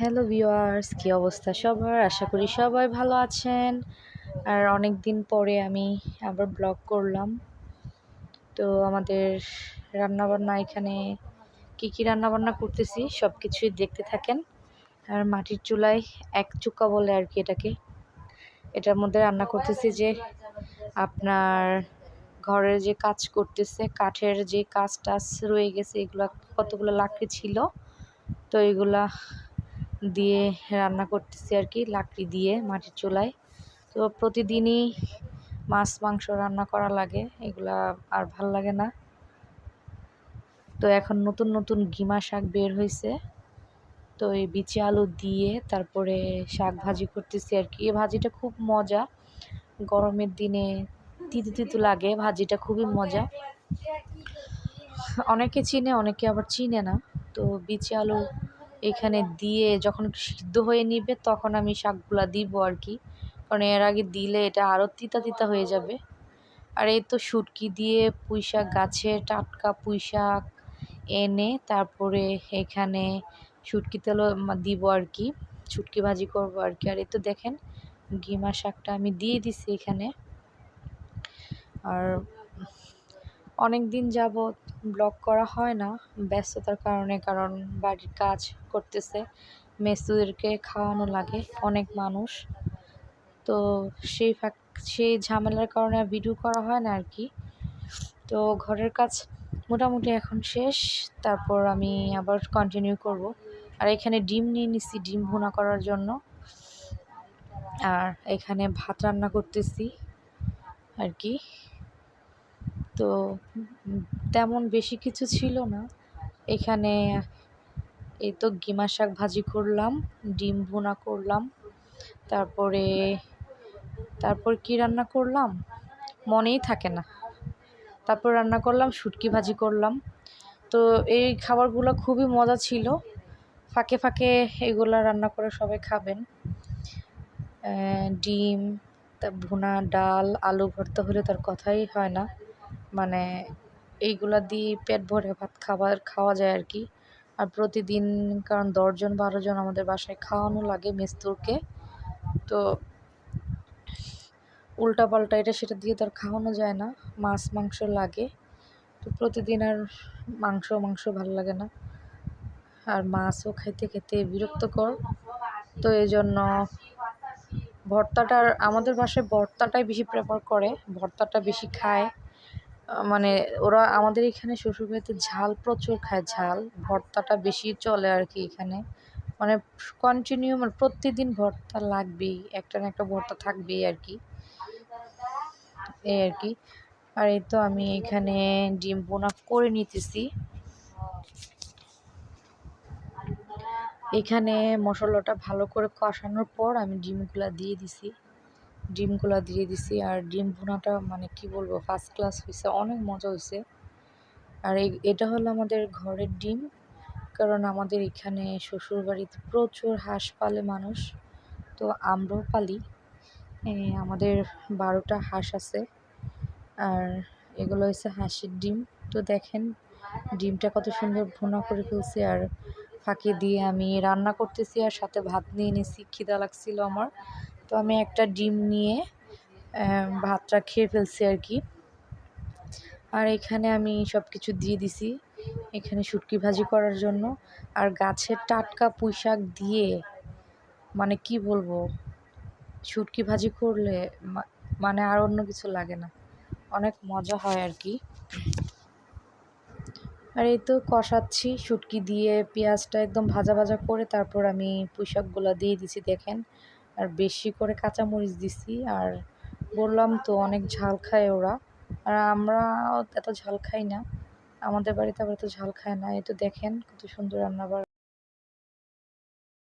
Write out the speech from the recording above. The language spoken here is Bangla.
হ্যালো ভিউয়ার্স, কি অবস্থা সবার? আশা করি সবাই ভালো আছেন। আর অনেক দিন পরে আমি আবার ব্লগ করলাম। তো আমাদের রান্নাবান্না এখানে কি রান্নাবান্না করতেছি সব কিছুই দেখতে থাকেন। আর মাটির চুলায় এক চুক্কা বলে আর কি এটাকে। এটার মধ্যে রান্না করতেছি যে আপনার ঘরের যে কাজ করতেছে, কাঠের যে কাজ টাজ রয়ে গেছে, এগুলা কতগুলো লাকড়ি ছিল, তো এগুলা দিয়ে রান্না করতেছি আর কি, লাকড়ি দিয়ে মাটির চুলায়। তো প্রতিদিনই মাছ মাংস রান্না করা লাগে, এগুলা আর ভাল লাগে না। তো এখন নতুন নতুন গিমা শাক বের হয়েছে, তো এই বিচি আলু দিয়ে তারপরে শাক ভাজি করতেছি আর কি। এই ভাজিটা খুব মজা, গরমের দিনে তিতো তিতো লাগে, ভাজিটা খুবই মজা। অনেকে চিনে, অনেকে আবার চিনে না। তো বিচি আলু এখানে দিয়ে যখন সিদ্ধ হয়ে নিবে তখন আমি শাকগুলা দিব আর কি, কারণ এর আগে দিলে এটা আরও তিতা তিতা হয়ে যাবে। আর এই তো শুটকি দিয়ে পুঁই শাক, গাছে টাটকা পুঁই শাক এনে তারপরে এখানে শুটকি তেলও দিব আর কি, শুটকি ভাজি করবো আর কি। আর এই তো দেখেন গিমা শাকটা আমি দিয়ে দিছি এখানে। আর অনেক দিন যাবৎ ব্লগ করা হয় না ব্যস্ততার কারণে, কারণ বাড়ির কাজ করতেছে, মেসুদেরকে খাওয়ানো লাগে, অনেক মানুষ। তো সেই ঝামেলার কারণে ভিডিও করা হয় না আর কি। তো ঘরের কাজ মোটামুটি এখন শেষ, তারপর আমি আবার কন্টিনিউ করব। আর এখানে ডিম নিয়ে নিছি ডিম ভুনা করার জন্য। আর এখানে ভাত রান্না করতেছি আর কি। তো তেমন বেশি কিছু ছিল না এখানে। এই তো গিমা শাক ভাজি করলাম, ডিম ভুনা করলাম, তারপর কি রান্না করলাম মনেই থাকে না। তারপর রান্না করলাম শুটকি ভাজি করলাম। তো এই খাবারগুলো খুবই মজা ছিল, ফাঁকে ফাঁকে এগুলা রান্না করে সবাই খাবেন। ডিম, তা ভুনা, ডাল, আলু ভর্তা হলে তার কথাই হয় না। মানে এইগুলা দিয়ে পেট ভরে ভাত খাওয়া যায় আর কি। আর প্রতিদিন, কারণ 10 জন 12 জন আমাদের বাসায় খাওয়ানো লাগে মেস্তুরকে, তো উল্টাপাল্টা এটা সেটা দিয়ে তো আর খাওয়ানো যায় না, মাছ মাংস লাগে। তো প্রতিদিন আর মাংস ভালো লাগে না, আর মাছও খাইতে খেতে বিরক্তকর। তো এই জন্য ভর্তাটার, আমাদের বাসায় ভর্তাটাই বেশি প্রেফার করে, ভর্তাটা বেশি খায়। মানে ওরা আমাদের এখানে শ্বশুরবাড়িতে ঝাল প্রচুর খায়, ঝাল ভর্তাটা বেশি চলে আর কি এখানে। মানে কন্টিনিউ, মানে প্রতিদিন ভর্তা লাগবেই, একটা না একটা ভর্তা থাকবেই আর কি, এই আর কি। আর এই তো আমি এখানে ডিম ভুনা করে নিতেছি। এখানে মশলাটা ভালো করে কষানোর পর আমি ডিমগুলা দিয়ে দিছি। আর ডিম ভুনাটা মানে কি বলবো, ফার্স্ট ক্লাস হয়েছে, অনেক মজা হয়েছে। আর এটা হলো আমাদের ঘরের ডিম, কারণ আমাদের এখানে শ্বশুরবাড়িতে প্রচুর হাঁস পালে মানুষ, তো আমরাও পালি। আমাদের 12টা হাঁস আছে। আর এগুলো হচ্ছে হাঁসের ডিম। তো দেখেন ডিমটা কত সুন্দর ভুনা করে ফেলছি, আর ফাঁকি দিয়ে আমি রান্না করতেছি আর সাথে ভাত নিয়ে নিছি, খিদা লাগছিল আমার। তো আমি একটা ডিম নিয়ে ভাতটা খেয়ে ফেলছি আর কি। আর এখানে আমি সব কিছু দিয়ে দিছি এখানে শুটকি ভাজি করার জন্য। আর গাছের টাটকা পুঁই শাক দিয়ে, মানে কি বলবো, শুটকি ভাজি করলে মানে আর অন্য কিছু লাগে না, অনেক মজা হয় আর কি। আর এই তো কষাচ্ছি শুটকি দিয়ে, পেঁয়াজটা একদম ভাজা ভাজা করে তারপর আমি পুঁই শাকগুলো দিয়ে দিছি দেখেন। আর বেশি করে কাঁচামরিচ দিছি। আর বললাম তো অনেক ঝাল খায় ওরা, আর আমরা এত ঝাল খাই না, আমাদের বাড়িতে আবার এত ঝাল খায় না। এই তো দেখেন কত সুন্দর রান্না।